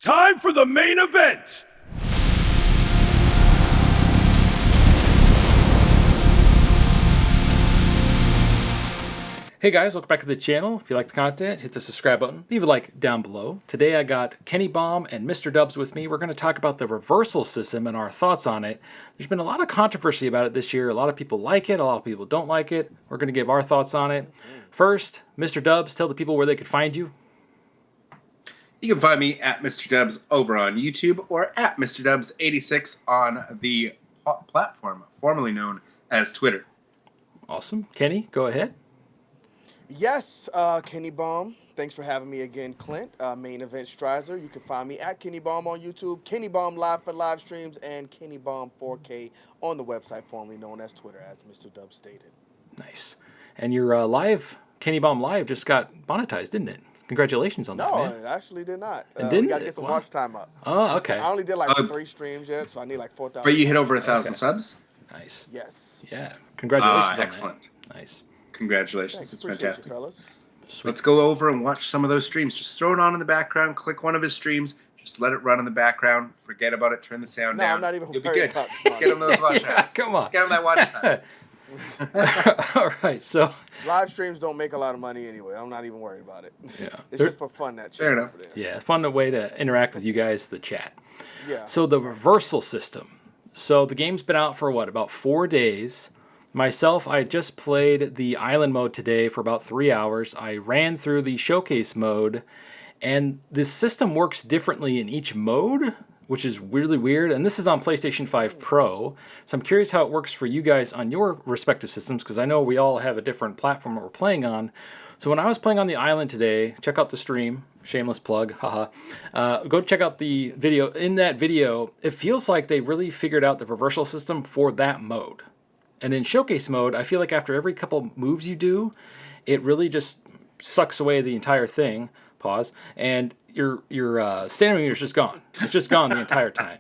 Time for the main event! Hey guys, welcome back to the channel. If you like the content, hit the subscribe button, leave a like down below. Today I got Kenny Bomb and Mr. Dubs with me. We're going to talk about the reversal system and our thoughts on it. There's been a lot of controversy about it this year. A lot of people like it, a lot of people don't like it. We're going to give our thoughts on it. First, Mr. Dubs, tell the people where they could find you. You can find me at Mr. Dubs over on YouTube or at Mr. Dubs86 on the platform formerly known as Twitter. Awesome. Kenny, go ahead. Yes, Kenny Bomb. Thanks for having me again, Clint. Main Event Strizer. You can find me at Kenny Bomb on YouTube, Kenny Bomb Live for live streams, and Kenny Bomb 4K on the website formerly known as Twitter, as Mr. Dubs stated. Nice. And your live, Kenny Bomb Live, just got monetized, didn't it? Congratulations on that, man. No, it actually did not. Didn't we got to get some watch time up. Oh, okay. I only did like 3 streams yet, so I need like 4,000. But you hit over 1,000 subs? Nice. Yes. Yeah. Congratulations on excellent. that. Nice. Congratulations. Thanks. It's Appreciate fantastic. you, fellas. Sweet. Let's go over and watch some of those streams. Just throw it on in the background. Click one of his streams. Just let it run in the background. Forget about it. Turn the sound down. I'm not even You'll be worried good. about Let's get on those watch times. Come on. Get on that watch time. All right, so Live streams don't make a lot of money anyway. I'm not even worried about it. yeah, It's just for fun, that shit. Fair enough. Over there. yeah, fun way to interact with you guys, the chat. Yeah. So the reversal system. So the game's been out for what, about 4 days. Myself, I just played the island mode today for about 3 hours. I ran through the showcase mode, and this system works differently in each mode, which is really weird. And this is on PlayStation 5 Pro. So I'm curious how it works for you guys on your respective systems, because I know we all have a different platform that we're playing on. So when I was playing on the island today, check out the stream. Shameless plug, haha. Go check out the video. In that video, it feels like they really figured out the reversal system for that mode. And in showcase mode, I feel like after every couple moves you do, it really just sucks away the entire thing. Pause. And your stamina meter is just gone. It's just gone the entire time.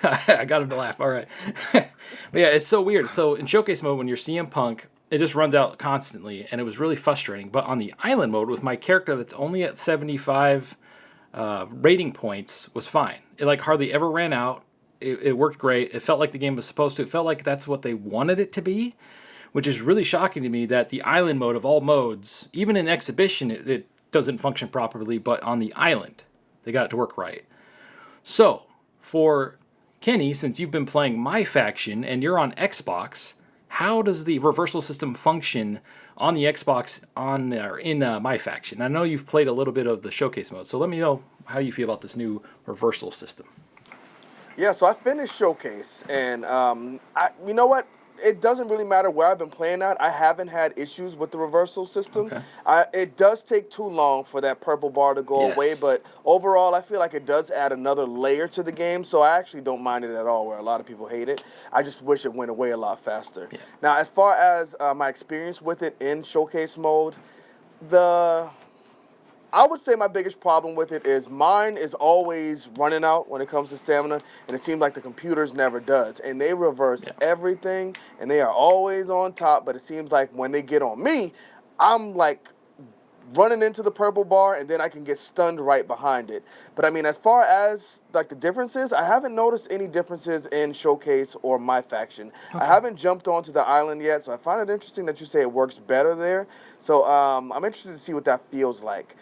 I got him to laugh. All right. But yeah, it's so weird. So in showcase mode, when you're CM Punk, it just runs out constantly, and it was really frustrating. But on the island mode, with my character that's only at 75 rating points, was fine. It like hardly ever ran out. It worked great. It felt like the game was supposed to. It felt like that's what they wanted it to be, which is really shocking to me that the island mode of all modes, even in exhibition, it doesn't function properly, but on the island, they got it to work right. So, for Kenny, since you've been playing my faction and you're on Xbox, how does the reversal system function on the Xbox in my faction? I know you've played a little bit of the showcase mode, so let me know how you feel about this new reversal system. Yeah, so I finished Showcase, and you know what? It doesn't really matter where I've been playing at. I haven't had issues with the reversal system. Okay. It does take too long for that purple bar to go away, but overall, I feel like it does add another layer to the game, so I actually don't mind it at all, where a lot of people hate it. I just wish it went away a lot faster. Yeah. Now, as far as my experience with it in Showcase mode, I would say my biggest problem with it is mine is always running out when it comes to stamina, and it seems like the computers never does. And they reverse everything, and they are always on top, but it seems like when they get on me, I'm like running into the purple bar, and then I can get stunned right behind it. But I mean, as far as like the differences, I haven't noticed any differences in Showcase or my faction. I haven't jumped onto the island yet, so I find it interesting that you say it works better there. So I'm interested to see what that feels like.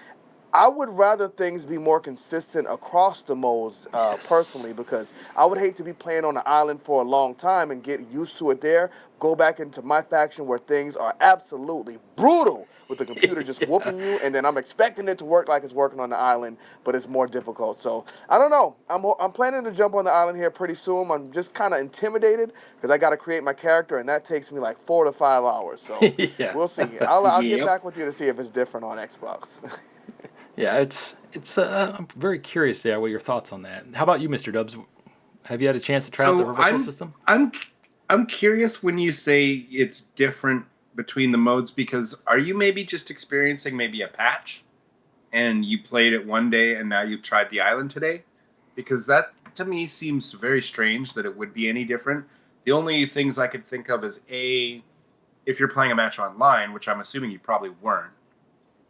I would rather things be more consistent across the modes personally, because I would hate to be playing on an island for a long time and get used to it there, go back into my faction where things are absolutely brutal with the computer just whooping you, and then I'm expecting it to work like it's working on the island, but it's more difficult. So I don't know. I'm planning to jump on the island here pretty soon. I'm just kind of intimidated because I got to create my character, and that takes me like 4 to 5 hours. So we'll see. I'll get back with you to see if it's different on Xbox. Yeah, I'm very curious there. What your thoughts on that? How about you, Mr. Dubs? Have you had a chance to try out the reversal system? I'm curious when you say it's different between the modes, because are you maybe just experiencing maybe a patch and you played it one day and now you've tried the island today? Because that to me seems very strange that it would be any different. The only things I could think of is if you're playing a match online, which I'm assuming you probably weren't,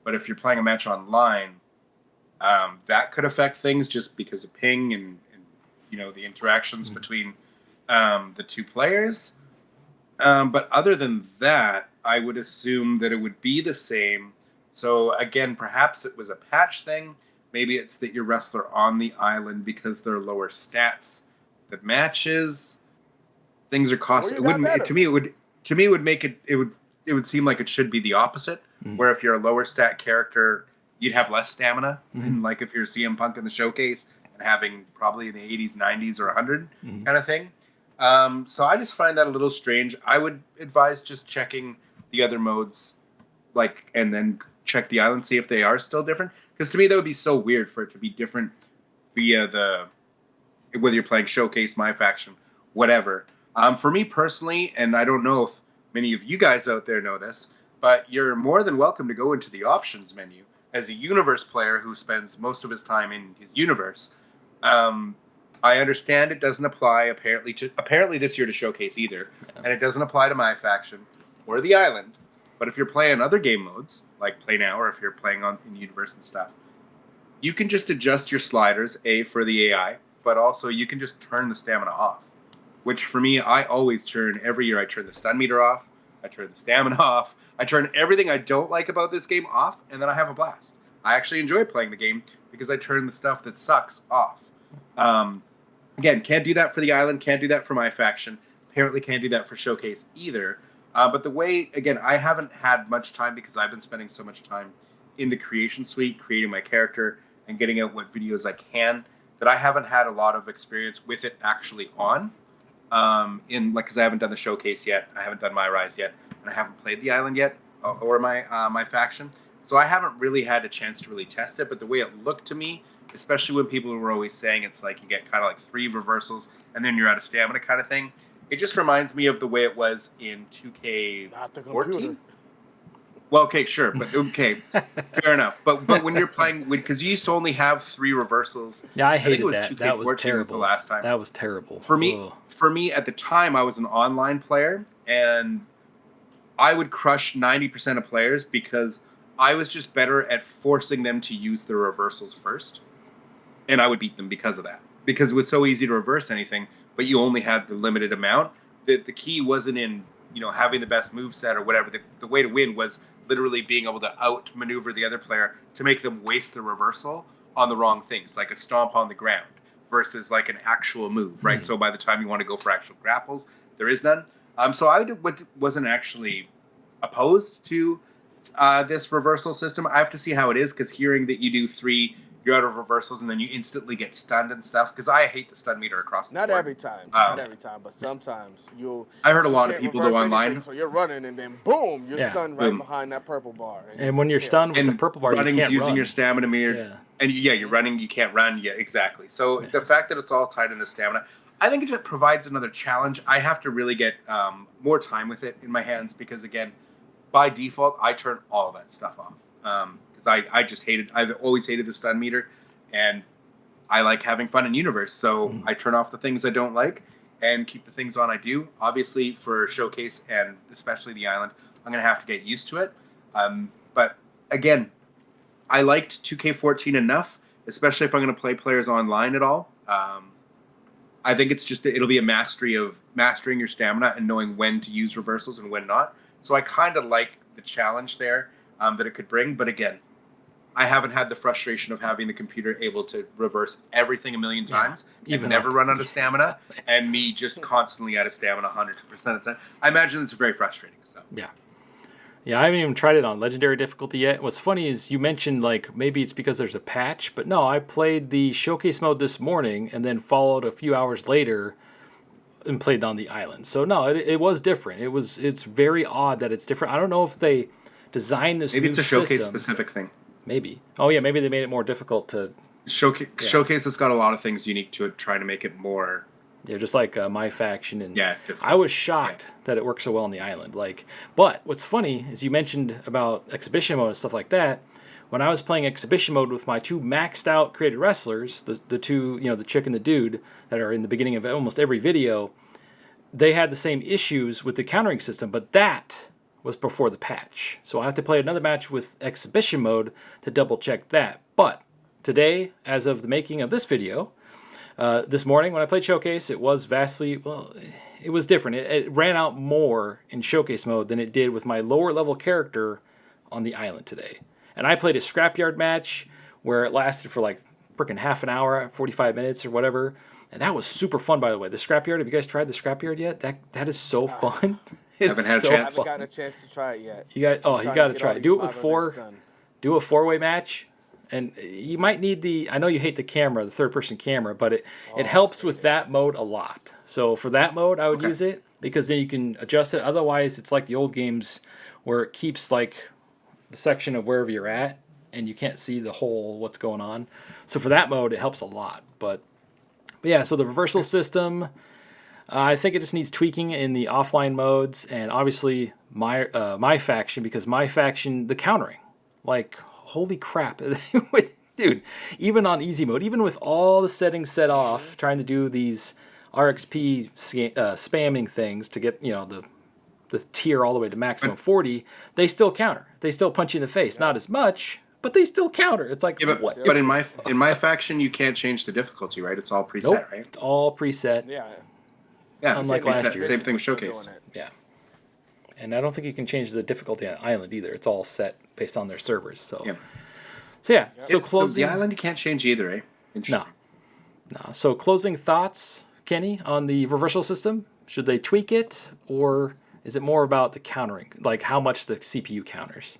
but if you're playing a match online, That could affect things just because of ping and the interactions between the two players. But other than that, I would assume that it would be the same. So again, perhaps it was a patch thing. Maybe it's that your wrestler on the island because they're lower stats. The matches, things are cost. It wouldn't to me. It would make it. It would seem like it should be the opposite. Where if you're a lower stat character, you'd have less stamina. And like if you're CM Punk in the showcase and having probably in the 80s, 90s, or 100 kind of thing. So I just find that a little strange. I would advise just checking the other modes, and then check the island, see if they are still different. Because to me, that would be so weird for it to be different via whether you're playing Showcase, My Faction, whatever. For me personally, and I don't know if many of you guys out there know this, but you're more than welcome to go into the options menu as a universe player who spends most of his time in his universe. I understand it doesn't apply apparently this year to Showcase either, and it doesn't apply to My Faction or the island. But if you're playing other game modes, like Play Now, or if you're playing in Universe and stuff, you can just adjust your sliders, for the AI, but also you can just turn the stamina off. Which for me, I always turn every year. I turn the stun meter off, I turn the stamina off, I turn everything I don't like about this game off, and then I have a blast. I actually enjoy playing the game because I turn the stuff that sucks off. Again, can't do that for the island, can't do that for My Faction, apparently can't do that for Showcase either. But the way, again, I haven't had much time because I've been spending so much time in the creation suite, creating my character and getting out what videos I can, that I haven't had a lot of experience with it actually on. Because I haven't done the Showcase yet, I haven't done My Rise yet, and I haven't played the island yet, or my faction. So I haven't really had a chance to really test it, but the way it looked to me, especially when people were always saying it's like you get kind of like 3 reversals and then you're out of stamina kind of thing, it just reminds me of the way it was in 2K14. Well, okay, sure, but okay, fair enough. But when you're playing, because you used to only have 3 reversals. Yeah, I hated think it was that. 2K14 That was terrible. the last time. That was terrible. For me, at the time, I was an online player, and I would crush 90% of players because I was just better at forcing them to use the reversals first, and I would beat them because of that. Because it was so easy to reverse anything, but you only had the limited amount. The key wasn't in having the best moveset or whatever. The way to win was literally being able to outmaneuver the other player to make them waste the reversal on the wrong things, like a stomp on the ground versus like an actual move, right? So by the time you want to go for actual grapples, there is none. So I wasn't actually opposed to this reversal system. I have to see how it is, because hearing that you do 3, you're out of reversals, and then you instantly get stunned and stuff, because I hate the stun meter across the board. Not every time, but sometimes I heard a lot of people go online. Anything, so you're running, and then boom, you're stunned right behind that purple bar. And when you're stunned with the purple bar, running you can't using run. your stamina meter. Yeah. And you're running, you can't run. Yeah, exactly. So the fact that it's all tied into stamina, I think it just provides another challenge. I have to really get more time with it in my hands, because again, by default, I turn all of that stuff off. Because I've always hated the stun meter, and I like having fun in Universe. So I turn off the things I don't like and keep the things on I do. Obviously, for Showcase and especially the island, I'm going to have to get used to it. But again, I liked 2K14 enough, especially if I'm going to play players online at all. I think it'll be a mastery of mastering your stamina and knowing when to use reversals and when not. So I kind of like the challenge there that it could bring. But again, I haven't had the frustration of having the computer able to reverse everything a million times and never run out of stamina, and me just constantly out of stamina 100% of the time. I imagine it's very frustrating. So Yeah, I haven't even tried it on Legendary difficulty yet. What's funny is you mentioned like maybe it's because there's a patch, but no, I played the Showcase mode this morning and then followed a few hours later and played on the island. So no, it was different. It's very odd that it's different. I don't know if they designed this maybe new it's a Showcase system. specific thing. Maybe. Oh yeah, maybe they made it more difficult to Showcase has got a lot of things unique to it, trying to make it more. Yeah, just like My Faction, and different. I was shocked that it works so well on the island. But what's funny is you mentioned about exhibition mode and stuff like that. When I was playing exhibition mode with my 2 maxed out created wrestlers, the 2, the chick and the dude that are in the beginning of almost every video, they had the same issues with the countering system, but that was before the patch. So I have to play another match with exhibition mode to double check that. But today, as of the making of this video, this morning when I played Showcase, it was it was different. It ran out more in Showcase mode than it did with my lower level character on the island today. And I played a Scrapyard match where it lasted for like freaking half an hour, 45 minutes or whatever. And that was super fun, by the way. The Scrapyard, have you guys tried the Scrapyard yet? That is so fun. It's Haven't had a so chance. I haven't fun. gotten a chance to try it yet. You got to try it. Do it with four. Done. Do a 4-way match, and you might need I know you hate the camera, the third-person camera, but it helps with that mode a lot. So for that mode, I would use it because then you can adjust it. Otherwise, it's like the old games where it keeps like the section of wherever you're at, and you can't see the whole what's going on. So for that mode, it helps a lot. But yeah, so the reversal system, I think it just needs tweaking in the offline modes, and obviously my faction, because my faction, the countering, like holy crap, dude, even on easy mode, even with all the settings set off, trying to do these RXP spamming things to get the tier all the way to maximum 40, they still counter. They still punch you in the face, not as much, but they still counter. It's like what? But in my faction, you can't change the difficulty, right? It's all preset, Nope, right? it's all preset. Yeah, Unlike last year. Same thing with Showcase. Yeah. And I don't think you can change the difficulty on Island either. It's all set based on their servers. So yeah. So closing the Island, you can't change either, eh? Interesting. No. So closing thoughts, Kenny, on the reversal system. Should they tweak it, or is it more about the countering, like how much the CPU counters?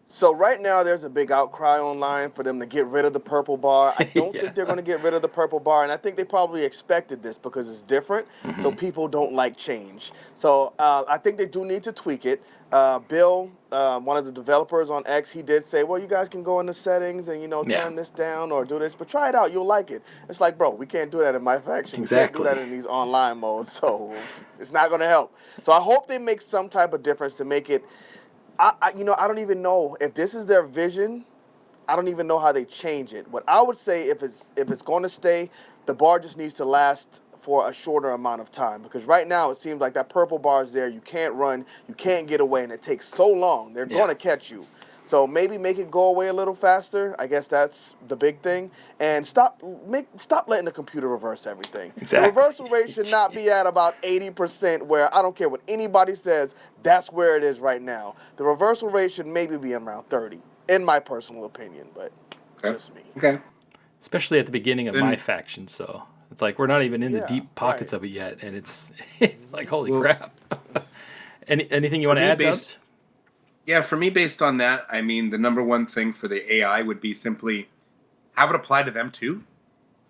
So right now there's a big outcry online for them to get rid of the purple bar. I don't think they're going to get rid of the purple bar, and I think they probably expected this because it's different, so people don't like change. So I think they do need to tweak it. Bill, one of the developers on X, he did say, well, you guys can go into settings and, turn this down or do this, but try it out. You'll like it. It's like, bro, we can't do that in my faction. Exactly. We can't do that in these online modes, so it's not going to help. So I hope they make some type of difference to make it. I don't even know if this is their vision. I don't even know how they change it. What I would say, if it's going to stay, the bar just needs to last for a shorter amount of time, because right now it seems like that purple bar is there. You can't run, you can't get away, and it takes so long. They're going to catch you. So maybe make it go away a little faster. I guess that's the big thing. And stop letting the computer reverse everything. Exactly. The reversal rate should not be at about 80%, where I don't care what anybody says, that's where it is right now. The reversal rate should maybe be around 30, in my personal opinion, but just me. Okay. Especially at the beginning of my faction, so it's like we're not even in the deep pockets of it yet, and it's like, holy crap. Anything you want to add, Dubs? Yeah, for me, based on that, I mean, the number one thing for the AI would be simply have it apply to them too.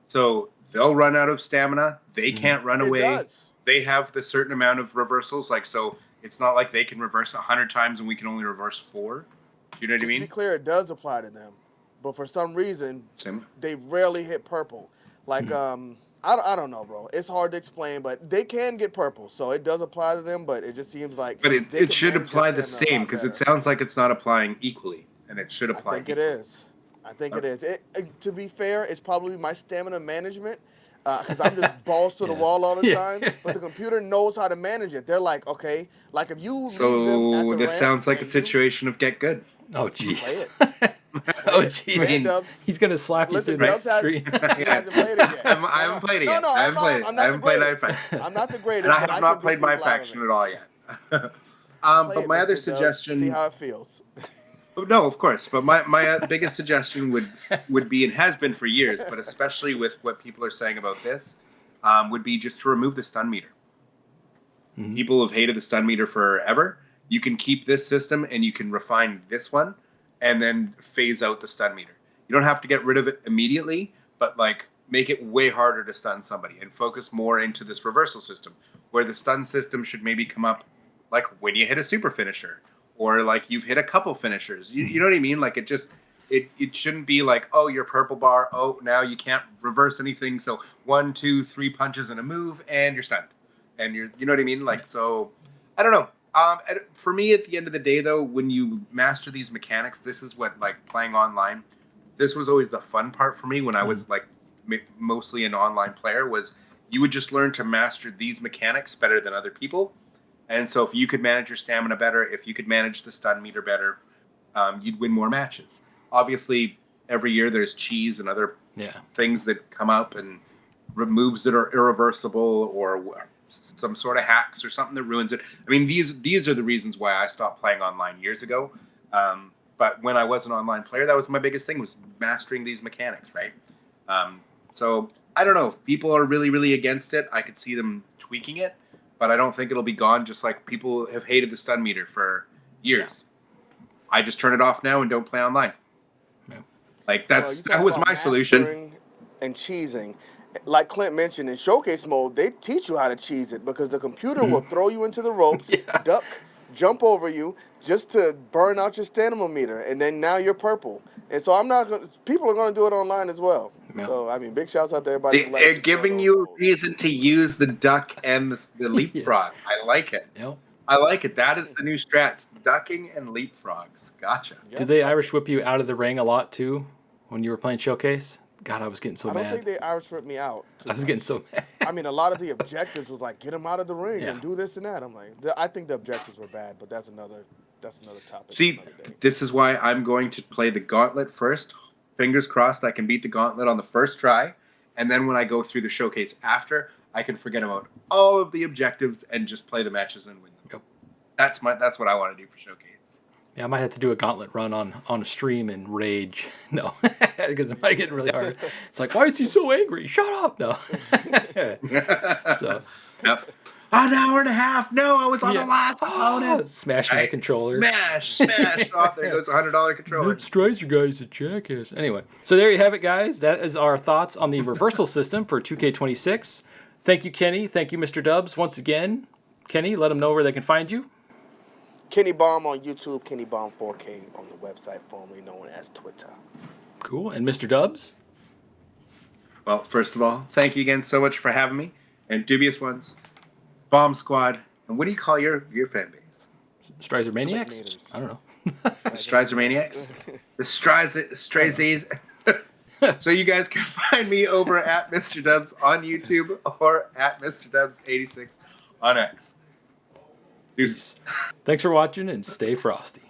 So they'll run out of stamina. They can't run away. Does. They have the certain amount of reversals. So it's not like they can reverse 100 times and we can only reverse 4. You know what I mean? To be clear, it does apply to them. But for some reason, they rarely hit purple. Like, I don't know, bro. It's hard to explain, but they can get purple, so it does apply to them. But it just seems like, but it should apply the same, because it sounds like it's not applying equally, and it should apply. I think it is. It is. To be fair, it's probably my stamina management, because I'm just balls to the wall all the time. But the computer knows how to manage it. They're like, okay, like if you leave them at the this ramp, sounds like a situation of get good. Oh, jeez. Oh, jeez. He's going to slap you through the screen. He hasn't played it yet. I haven't played it yet. No, I haven't played it. I'm I not haven't played the greatest. it. I'm not the greatest. And I have not played my faction at all yet. But my other suggestion... See how it feels. No, of course. But my biggest suggestion would be, and has been for years, but especially with what people are saying about this, would be just to remove the stun meter. People have hated the stun meter forever. You can keep this system and you can refine this one and then phase out the stun meter. You don't have to get rid of it immediately, but like make it way harder to stun somebody and focus more into this reversal system, where the stun system should maybe come up like when you hit a super finisher, or like you've hit a couple finishers. You know what I mean? Like it shouldn't be like, oh, your purple bar, oh, now you can't reverse anything. So 1, 2, 3 punches in a move and you're stunned. And you know what I mean? Like, so I don't know. For me, at the end of the day, though, when you master these mechanics, this is what, like, playing online, this was always the fun part for me when I was, like, mostly an online player, was you would just learn to master these mechanics better than other people. And so if you could manage your stamina better, if you could manage the stun meter better, you'd win more matches. Obviously, every year there's cheese and other Yeah. things that come up and removes that are irreversible, or some sort of hacks or something that ruins it. I mean, these are the reasons why I stopped playing online years ago. But when I was an online player, that was my biggest thing, was mastering these mechanics, right? So I don't know if people are really, really against it. I could see them tweaking it, but I don't think it'll be gone. Just like people have hated the stun meter for years. I just turn it off now and don't play online. Yeah. Like that was my solution. And cheesing, like Clint mentioned, in showcase mode, they teach you how to cheese it because the computer will throw you into the ropes, duck, jump over you, just to burn out your stamina meter, and then now you're purple. And so people are going to do it online as well. Yep. So, I mean, big shouts out to everybody. They're giving you a reason to use the duck and the leapfrog. I like it. Yep. I like it. That is the new strats. Ducking and leapfrogs. Gotcha. Yep. Did they Irish whip you out of the ring a lot, too, when you were playing Showcase? God, I was getting so mad. I don't think they Irish whipped me out. I was getting so mad. I mean, a lot of the objectives was like, get them out of the ring and do this and that. I'm like, I think the objectives were bad, but that's another topic. See, this is why I'm going to play the gauntlet first. Fingers crossed I can beat the gauntlet on the first try. And then when I go through the showcase after, I can forget about all of the objectives and just play the matches and win them. Yep. That's what I want to do for showcase. Yeah, I might have to do a gauntlet run on a stream and rage. No, because it might get really hard. It's like, why is he so angry? Shut up! No. So. Yep. An hour and a half. No, I was on the last opponent. Smash my controller. Smash. Oh, there goes a $100 controller. That Strizer guy's a jackass. Anyway, so there you have it, guys. That is our thoughts on the reversal system for 2K26. Thank you, Kenny. Thank you, Mr. Dubs. Once again, Kenny, let them know where they can find you. Kenny Bomb on YouTube, Kenny Bomb 4K on the website formerly known as Twitter. Cool. And Mr. Dubs? Well, first of all, thank you again so much for having me. And Dubious Ones, Bomb Squad, and what do you call your fan base? Strizer Maniacs? I don't know. The Strizer Maniacs? The Strays. So you guys can find me over at Mr. Dubs on YouTube or at Mr. Dubs86 on X. Peace. Thanks for watching and stay frosty.